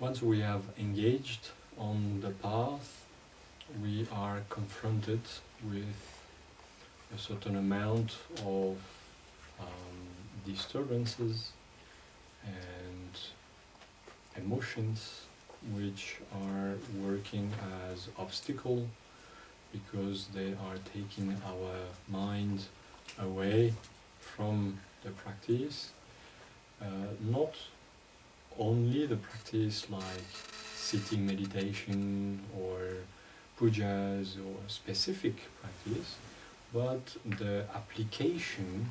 Once we have engaged on the path, we are confronted with a certain amount of disturbances and emotions which are working as obstacle because they are taking our mind away from the practice. Not only the practice like sitting meditation or pujas or specific practice, but the application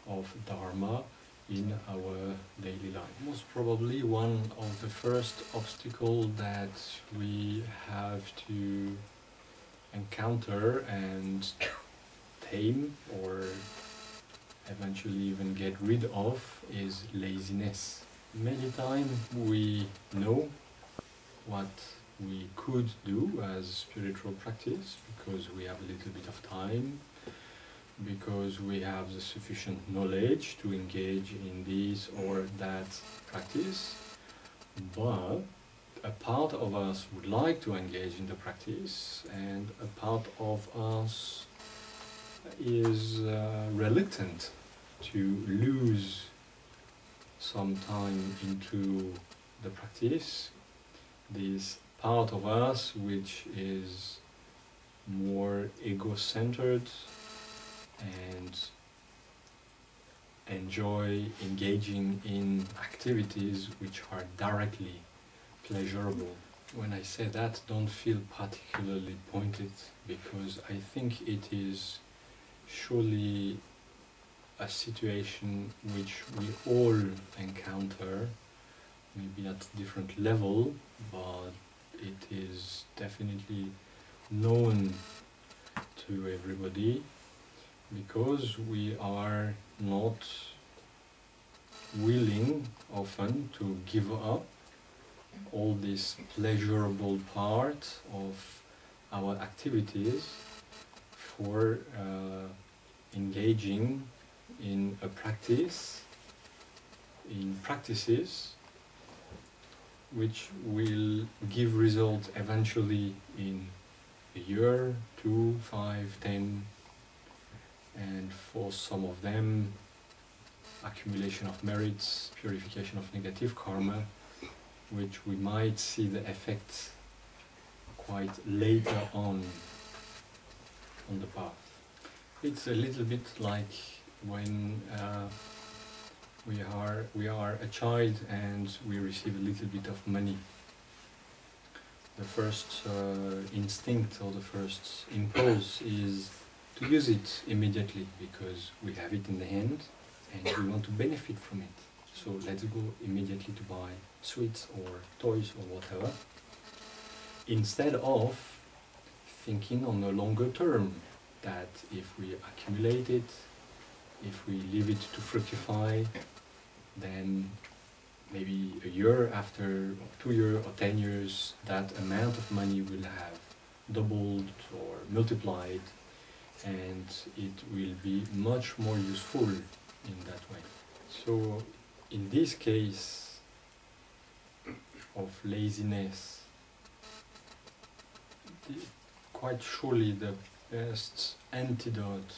of Dharma in our daily life. Most probably one of the first obstacles that we have to encounter and tame or eventually even get rid of is laziness. Many times we know what we could do as spiritual practice because we have a little bit of time, because we have the sufficient knowledge to engage in this or that practice, but a part of us would like to engage in the practice and a part of us is reluctant to lose some time into the practice. This part of us which is more ego-centered and enjoy engaging in activities which are directly pleasurable. When I say that, don't feel particularly pointed, because I think it is surely a situation which we all encounter, maybe at different level, but it is definitely known to everybody, because we are not willing often to give up all this pleasurable part of our activities for engaging in a practice, in practices which will give results eventually in a year, 2, 5, 10, and for some of them accumulation of merits, purification of negative karma, which we might see the effects quite later on the path. It's a little bit like when we are a child and we receive a little bit of money. The first instinct or the first impulse is to use it immediately because we have it in the hand and we want to benefit from it. So let's go immediately to buy sweets or toys or whatever, instead of thinking on a longer term, that if we accumulate it, if we leave it to fructify, then maybe a year after, or 2 years or 10 years, that amount of money will have doubled or multiplied, and it will be much more useful in that way. So in this case of laziness, quite surely the best antidote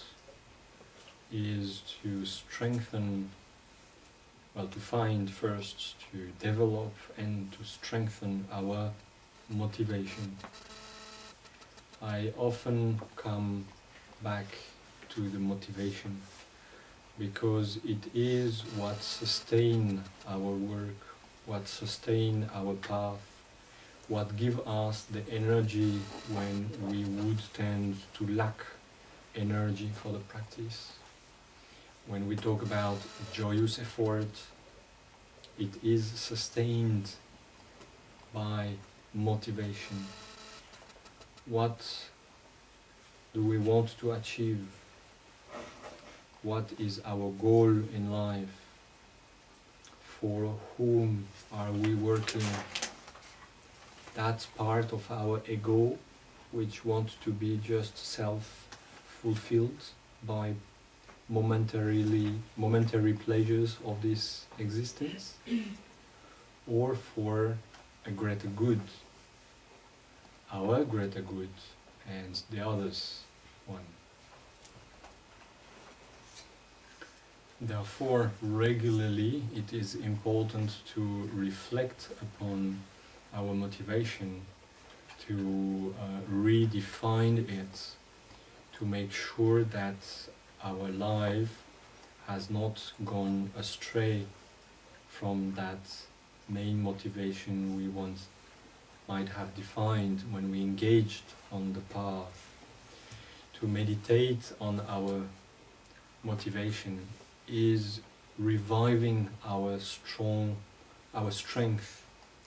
is to strengthen, well, to find first, to develop and to strengthen our motivation. I often come back to the motivation because it is what sustains our work, what sustains our path, what gives us the energy when we would tend to lack energy for the practice. When we talk about joyous effort, it is sustained by motivation. What do we want to achieve? What is our goal in life? For whom are we working? That's part of our ego, which wants to be just self-fulfilled by momentary pleasures of this existence, or for a greater good, our greater good, and the others one. Therefore, regularly it is important to reflect upon our motivation, to redefine it, to make sure that our life has not gone astray from that main motivation we once might have defined when we engaged on the path. To meditate on our motivation is reviving our strength,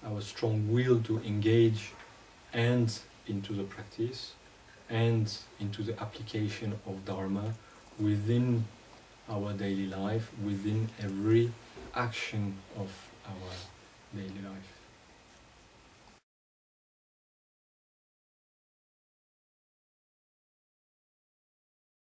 our strong will to engage and into the practice and into the application of Dharma within our daily life, within every action of our daily life.